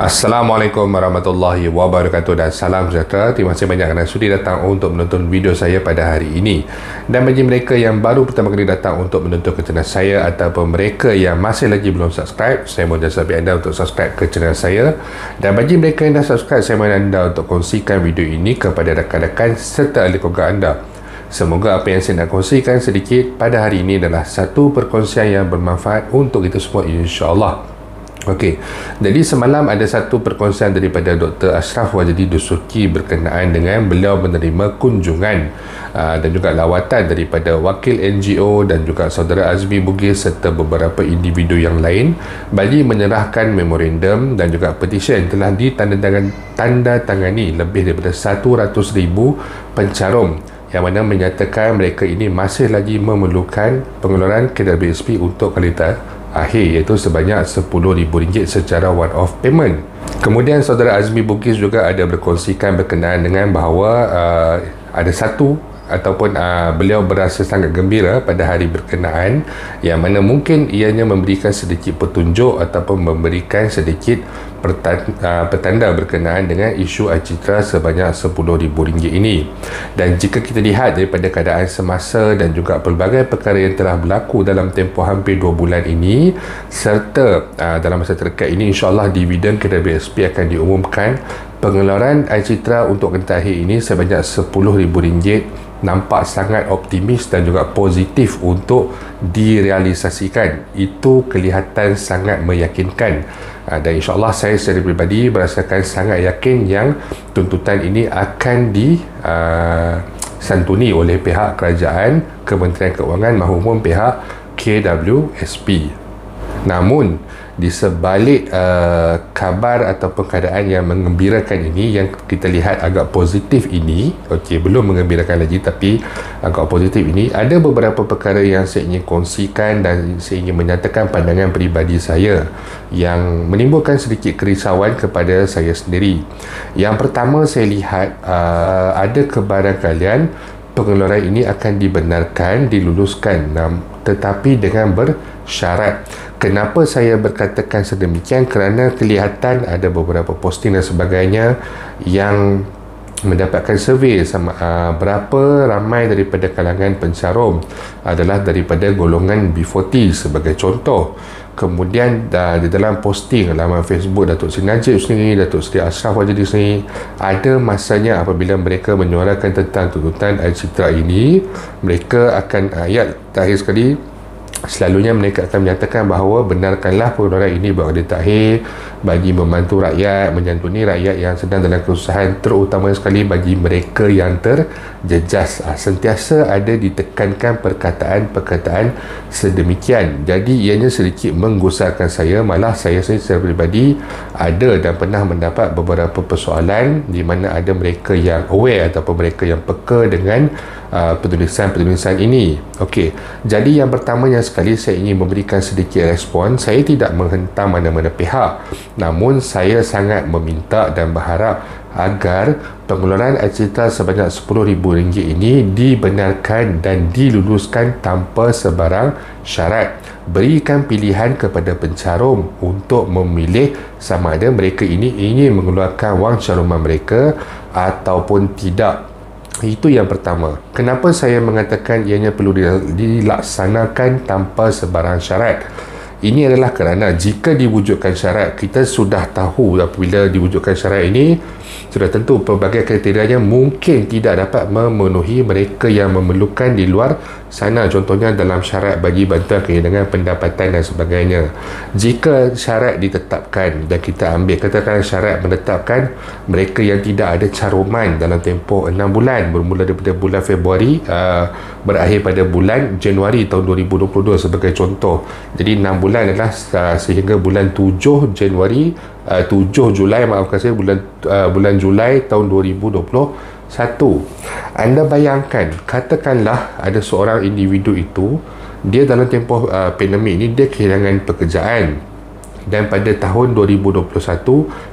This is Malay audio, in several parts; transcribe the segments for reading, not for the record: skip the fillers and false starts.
Assalamualaikum warahmatullahi wabarakatuh dan salam sejahtera. Terima kasih banyak kerana sudi datang untuk menonton video saya pada hari ini. Dan bagi mereka yang baru pertama kali datang untuk menonton ke channel saya ataupun mereka yang masih lagi belum subscribe, saya mohon jasa anda untuk subscribe ke channel saya. Dan bagi mereka yang dah subscribe, saya mohon anda untuk kongsikan video ini kepada rakan-rakan serta ahli keluarga anda. Semoga apa yang saya nak kongsikan sedikit pada hari ini adalah satu perkongsian yang bermanfaat untuk kita semua, insya-Allah. Okey, jadi semalam ada satu perkongsian daripada Dr. Ashraf Wajdi Dusuki berkenaan dengan beliau menerima kunjungan dan juga lawatan daripada wakil NGO dan juga saudara Azmi Bugis serta beberapa individu yang lain bagi menyerahkan memorandum dan juga petisi yang telah ditandatangani lebih daripada 100,000 pencarum yang mana menyatakan mereka ini masih lagi memerlukan pengeluaran KWSP untuk kali akhir, iaitu sebanyak RM10,000 secara one off payment. Kemudian saudara Azmi Bugis juga ada berkongsikan berkenaan dengan bahawa ada satu ataupun beliau berasa sangat gembira pada hari berkenaan yang mana mungkin ianya memberikan sedikit petunjuk ataupun memberikan sedikit petanda berkenaan dengan isu Acitra sebanyak RM10,000 ini. Dan jika kita lihat daripada keadaan semasa dan juga pelbagai perkara yang telah berlaku dalam tempoh hampir 2 bulan ini serta dalam masa terdekat ini, insyaAllah dividen KWSP akan diumumkan. Pengeluaran Acitra untuk kentahir ini sebanyak RM10,000 nampak sangat optimis dan juga positif untuk direalisasikan. Itu kelihatan sangat meyakinkan, dan insyaAllah saya secara pribadi merasakan sangat yakin yang tuntutan ini akan disantuni oleh pihak kerajaan, Kementerian Keuangan maupun pihak KWSP. Namun di sebalik kabar ataupun keadaan yang mengembirakan ini, yang kita lihat agak positif ini, belum mengembirakan lagi tapi agak positif ini, ada beberapa perkara yang saya ingin kongsikan dan saya ingin menyatakan pandangan peribadi saya yang menimbulkan sedikit kerisauan kepada saya sendiri. Yang pertama, saya lihat ada kebarangkalian pengeluaran ini akan dibenarkan, diluluskan, tetapi dengan bersyarat. Kenapa saya berkatakan sedemikian? Kerana kelihatan ada beberapa posting dan sebagainya yang mendapatkan survey sama berapa ramai daripada kalangan pencarum adalah daripada golongan B40 sebagai contoh. Kemudian di dalam posting laman Facebook Datuk Seri Najib sendiri, Datuk Seri Ashraf Wajdi sendiri, ada masanya apabila mereka menyuarakan tentang tuntutan Acitra ini, mereka akan ayat terakhir sekali, selalunya mereka akan menyatakan bahawa benarkanlah pengeluaran ini buat takhir bagi membantu rakyat, menyantuni rakyat yang sedang dalam kesusahan, terutama sekali bagi mereka yang terjejas. Sentiasa ada ditekankan perkataan-perkataan sedemikian. Jadi ianya sedikit menggusarkan saya. Malah saya secara pribadi ada dan pernah mendapat beberapa persoalan di mana ada mereka yang aware ataupun mereka yang peka dengan penulisan-penulisan ini. Okey, jadi yang pertamanya sekali saya ingin memberikan sedikit respon. Saya tidak menghentam mana-mana pihak, namun saya sangat meminta dan berharap agar pengeluaran Acitra sebanyak RM10,000 ini dibenarkan dan diluluskan tanpa sebarang syarat. Berikan pilihan kepada pencarum untuk memilih sama ada mereka ini ingin mengeluarkan wang caruman mereka ataupun tidak. Itu yang pertama. Kenapa saya mengatakan ianya perlu dilaksanakan tanpa sebarang syarat? Ini adalah kerana jika diwujudkan syarat, kita sudah tahu apabila diwujudkan syarat ini, sudah tentu pelbagai kriterianya mungkin tidak dapat memenuhi mereka yang memerlukan di luar sana. Contohnya dalam syarat bagi bantuan kehilangan pendapatan dan sebagainya. Jika syarat ditetapkan dan kita ambil katakan syarat menetapkan mereka yang tidak ada caruman dalam tempoh 6 bulan bermula daripada bulan Februari berakhir pada bulan Januari tahun 2022 sebagai contoh. Jadi 6 bulan adalah sehingga bulan 7 Julai bulan Julai tahun 2021. Anda bayangkan, katakanlah ada seorang individu itu, dia dalam tempoh pandemik ini dia kehilangan pekerjaan. dan pada tahun 2021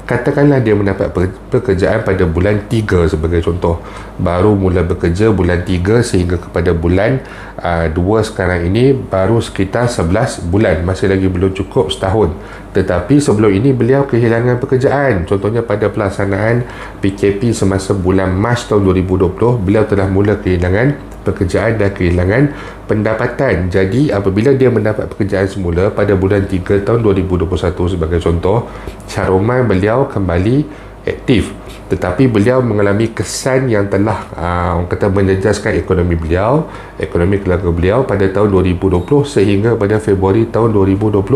katakanlah dia mendapat pekerjaan pada bulan 3 sebagai contoh, baru mula bekerja bulan 3 sehingga kepada bulan 2 sekarang ini baru sekitar 11 bulan, masih lagi belum cukup setahun. Tetapi sebelum ini beliau kehilangan pekerjaan, contohnya pada pelaksanaan PKP semasa bulan Mac tahun 2020 beliau telah mula kehilangan pekerjaan dan kehilangan pendapatan. Jadi apabila dia mendapat pekerjaan semula pada bulan 3 tahun 2021 sebagai contoh, caruman beliau kembali aktif, tetapi beliau mengalami kesan yang telah orang kata menjejaskan ekonomi beliau, ekonomi keluarga beliau pada tahun 2020 sehingga pada Februari tahun 2021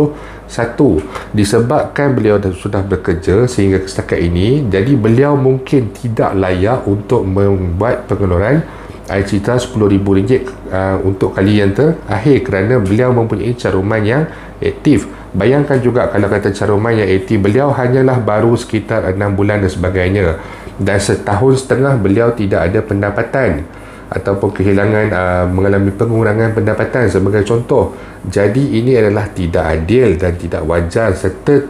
disebabkan beliau sudah bekerja sehingga setakat ini. Jadi beliau mungkin tidak layak untuk membuat pengeluaran air cita RM10,000 untuk kali yang terakhir kerana beliau mempunyai caruman yang aktif. Bayangkan juga kalau kata caruman yang aktif beliau hanyalah baru sekitar 6 bulan dan sebagainya, dan setahun setengah beliau tidak ada pendapatan ataupun kehilangan mengalami pengurangan pendapatan sebagai contoh. Jadi ini adalah tidak adil dan tidak wajar, serta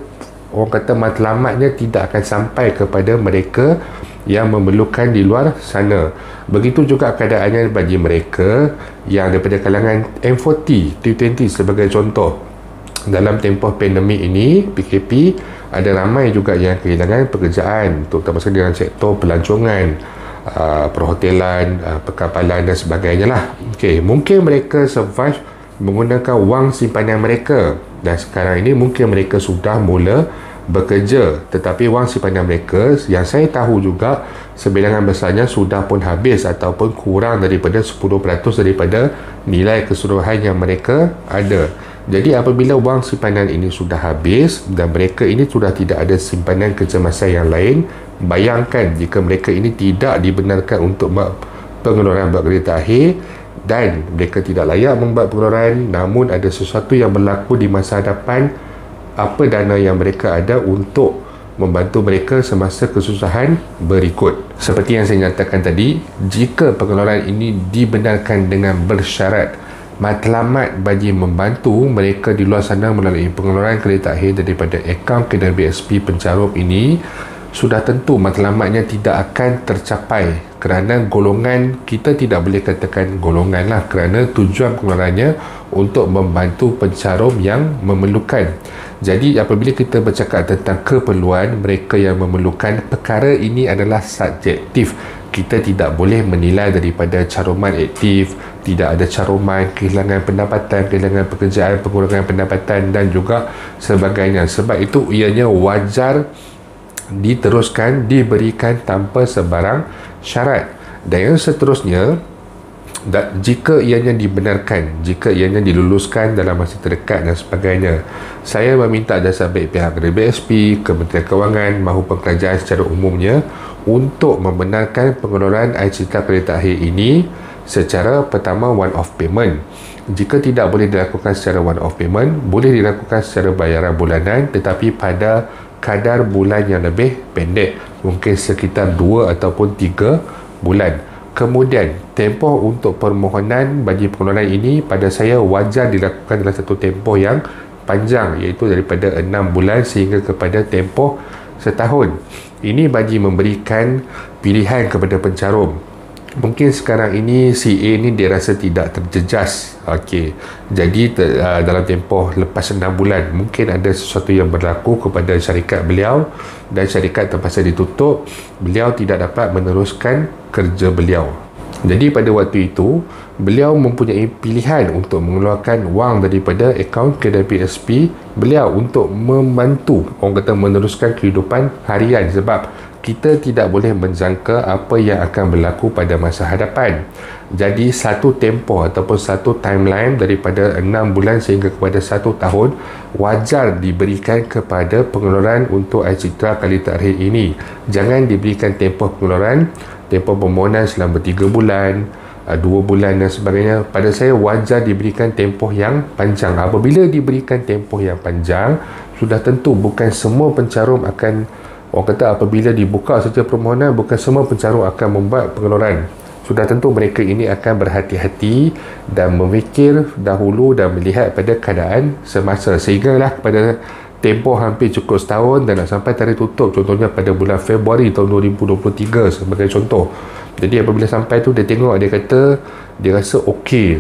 orang kata matlamatnya tidak akan sampai kepada mereka yang memerlukan di luar sana. Begitu juga keadaannya bagi mereka yang daripada kalangan M40, T20 sebagai contoh. Dalam tempoh pandemik ini, PKP, ada ramai juga yang kehilangan pekerjaan, terutama sekali dalam sektor pelancongan, perhotelan, perkapalan dan sebagainya lah. Mungkin mereka survive menggunakan wang simpanan mereka, dan sekarang ini mungkin mereka sudah mula bekerja, tetapi wang simpanan mereka yang saya tahu juga sebilangan besarnya sudah pun habis ataupun kurang daripada 10% daripada nilai keseluruhan yang mereka ada. Jadi apabila wang simpanan ini sudah habis dan mereka ini sudah tidak ada simpanan kecemasan yang lain, bayangkan jika mereka ini tidak dibenarkan untuk pengeluaran buat kereta akhir dan mereka tidak layak membuat pengeluaran, namun ada sesuatu yang berlaku di masa hadapan, apa dana yang mereka ada untuk membantu mereka semasa kesusahan berikut. Seperti yang saya nyatakan tadi, jika pengeluaran ini dibenarkan dengan bersyarat, matlamat bagi membantu mereka di luar sana melalui pengeluaran kereta akhir daripada akaun KWSP pencarum ini, sudah tentu matlamatnya tidak akan tercapai kerana golongan, kita tidak boleh katakan golongan lah, kerana tujuan pengeluarannya untuk membantu pencarum yang memerlukan. Jadi apabila kita bercakap tentang keperluan mereka yang memerlukan, perkara ini adalah subjektif. Kita tidak boleh menilai daripada caruman aktif, tidak ada caruman, kehilangan pendapatan, kehilangan pekerjaan, pengurangan pendapatan dan juga sebagainya. Sebab itu ianya wajar diteruskan, diberikan tanpa sebarang syarat. Dan yang seterusnya, jika ianya dibenarkan, jika ianya diluluskan dalam masa terdekat dan sebagainya, saya meminta dasar baik pihak KWSP, Kementerian Kewangan maupun kerajaan secara umumnya untuk membenarkan pengeluaran air cita kereta akhir ini secara pertama one off payment. Jika tidak boleh dilakukan secara one off payment, boleh dilakukan secara bayaran bulanan tetapi pada kadar bulan yang lebih pendek, mungkin sekitar 2 ataupun 3 bulan. Kemudian tempoh untuk permohonan bagi pengeluaran ini pada saya wajar dilakukan dalam satu tempoh yang panjang, iaitu daripada 6 bulan sehingga kepada tempoh setahun. Ini bagi memberikan pilihan kepada pencarum. Mungkin sekarang ini si A ni dia rasa tidak terjejas. Jadi dalam tempoh lepas 6 bulan mungkin ada sesuatu yang berlaku kepada syarikat beliau dan syarikat terpaksa ditutup. Beliau tidak dapat meneruskan kerja beliau. Jadi pada waktu itu beliau mempunyai pilihan untuk mengeluarkan wang daripada akaun KWSP beliau untuk membantu orang kata meneruskan kehidupan harian, sebab kita tidak boleh menjangka apa yang akan berlaku pada masa hadapan. Jadi satu tempoh ataupun satu timeline daripada 6 bulan sehingga kepada 1 tahun wajar diberikan kepada pengeluaran untuk air citra kali terakhir ini. Jangan diberikan tempoh pengeluaran, tempoh permohonan selama 3 bulan, 2 bulan dan sebagainya. Pada saya wajar diberikan tempoh yang panjang. Apabila diberikan tempoh yang panjang, sudah tentu bukan semua pencarum akan, orang kata apabila dibuka saja permohonan, bukan semua pencarum akan membuat pengeluaran. Sudah tentu mereka ini akan berhati-hati dan memikir dahulu dan melihat pada keadaan semasa, sehinggalah pada tempoh hampir cukup setahun dan nak sampai tarikh tutup contohnya pada bulan Februari tahun 2023 sebagai contoh. Jadi apabila sampai tu dia tengok, dia kata dia rasa okey,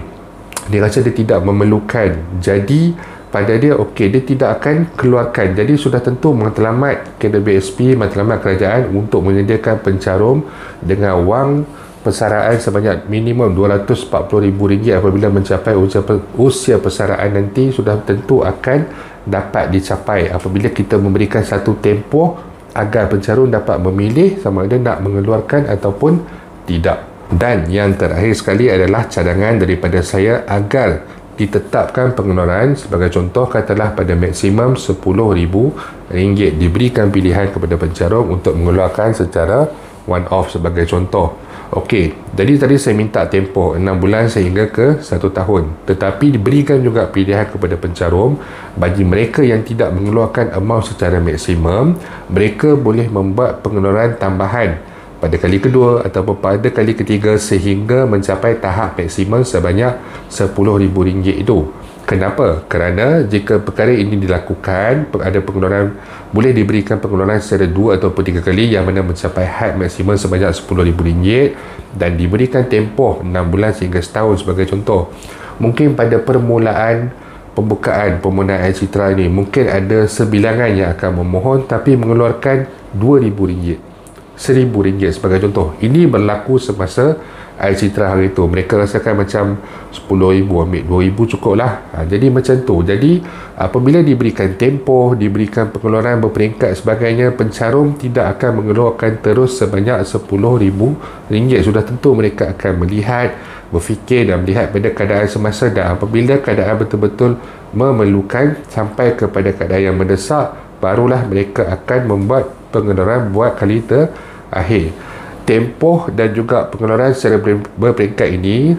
dia rasa dia tidak memerlukan, jadi pada dia okey, dia tidak akan keluarkan. Jadi sudah tentu matlamat KWSP, matlamat kerajaan untuk menyediakan pencarum dengan wang persaraan sebanyak minimum RM240,000 apabila mencapai usia persaraan nanti sudah tentu akan dapat dicapai apabila kita memberikan satu tempoh agar pencarum dapat memilih sama ada nak mengeluarkan ataupun tidak. Dan yang terakhir sekali adalah cadangan daripada saya agar ditetapkan pengeluaran. Sebagai contoh, katalah pada maksimum RM10,000 diberikan pilihan kepada pencarum untuk mengeluarkan secara one off sebagai contoh. Okey, jadi tadi saya minta tempoh 6 bulan sehingga ke 1 tahun. Tetapi diberikan juga pilihan kepada pencarum bagi mereka yang tidak mengeluarkan amount secara maksimum, mereka boleh membuat pengeluaran tambahan pada kali kedua ataupun pada kali ketiga sehingga mencapai tahap maksimum sebanyak RM10,000 itu. Kenapa? Kerana jika perkara ini dilakukan, ada pengeluaran, boleh diberikan pengeluaran secara 2 ataupun 3 kali yang mana mencapai had maksimum sebanyak RM10,000 dan diberikan tempoh 6 bulan sehingga setahun sebagai contoh. Mungkin pada permulaan pembukaan permohonan air citra ini mungkin ada sebilangan yang akan memohon tapi mengeluarkan RM2,000, RM1,000 sebagai contoh. Ini berlaku semasa air citra hari itu. Mereka rasakan macam RM10,000, ambil RM2,000 cukup lah. Jadi macam tu. Jadi apabila diberikan tempoh, diberikan pengeluaran berperingkat sebagainya, pencarum tidak akan mengeluarkan terus sebanyak RM10,000. Sudah tentu mereka akan melihat, berfikir dan melihat pada keadaan semasa, dan apabila keadaan betul-betul memerlukan sampai kepada keadaan yang mendesak, barulah mereka akan membuat pengeluaran buat kali terakhir. Tempoh dan juga pengeluaran secara berperingkat ini,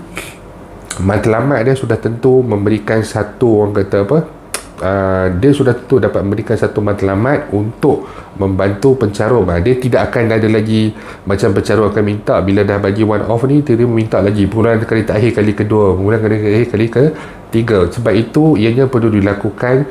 matlamat dia sudah tentu memberikan satu, orang kata apa, dia sudah tentu dapat memberikan satu matlamat untuk membantu pencarum. Dia tidak akan ada lagi macam pencarum akan minta bila dah bagi one off ni, dia minta lagi pengeluaran kali terakhir, kali kedua, pengeluaran kali terakhir, kali ketiga. Sebab itu ianya perlu dilakukan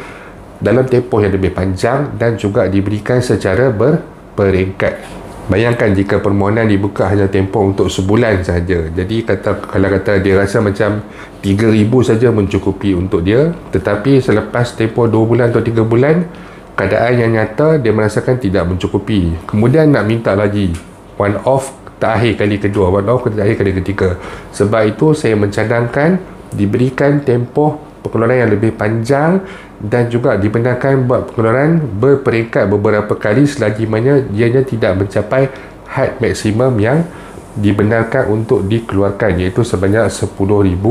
dalam tempoh yang lebih panjang dan juga diberikan secara berperingkat. Bayangkan jika permohonan dibuka hanya tempoh untuk sebulan saja. Jadi kalau kata dia rasa macam RM3,000 saja mencukupi untuk dia, tetapi selepas tempoh 2 bulan atau 3 bulan, keadaan yang nyata dia merasakan tidak mencukupi. Kemudian nak minta lagi one off terakhir kali kedua, one off terakhir kali ketiga. Sebab itu saya mencadangkan diberikan tempoh pengeluaran yang lebih panjang dan juga dibenarkan buat pengeluaran berperingkat beberapa kali selagi mana ianya tidak mencapai had maksimum yang dibenarkan untuk dikeluarkan, iaitu sebanyak RM10,000.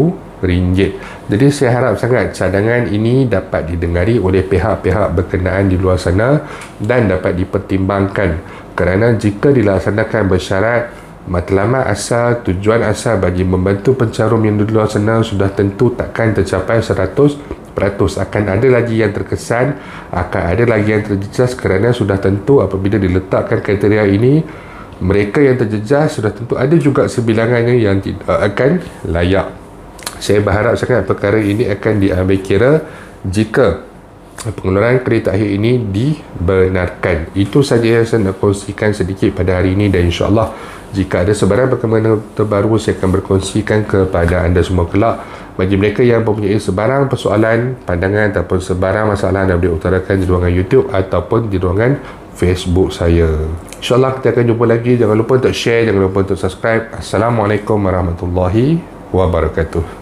Jadi saya harap sangat cadangan ini dapat didengari oleh pihak-pihak berkenaan di luar sana dan dapat dipertimbangkan, kerana jika dilaksanakan bersyarat, matlamat asal, tujuan asal bagi membantu pencarum yang di luar sana sudah tentu takkan tercapai 100%. Akan ada lagi yang terkesan, akan ada lagi yang terjejas, kerana sudah tentu apabila diletakkan kriteria ini, mereka yang terjejas sudah tentu ada juga sebilangannya yang tidak akan layak. Saya berharap sangat perkara ini akan diambil kira jika pengeluaran kredit akhir ini dibenarkan. Itu saja yang saya nak kongsikan sedikit pada hari ini, dan insyaAllah jika ada sebarang perkembangan terbaru saya akan berkongsikan kepada anda semua kelak. Bagi mereka yang mempunyai sebarang persoalan, pandangan ataupun sebarang masalah, anda boleh utarakan di ruangan YouTube ataupun di ruangan Facebook saya. InsyaAllah kita akan jumpa lagi. Jangan lupa untuk share, jangan lupa untuk subscribe. Assalamualaikum warahmatullahi wabarakatuh.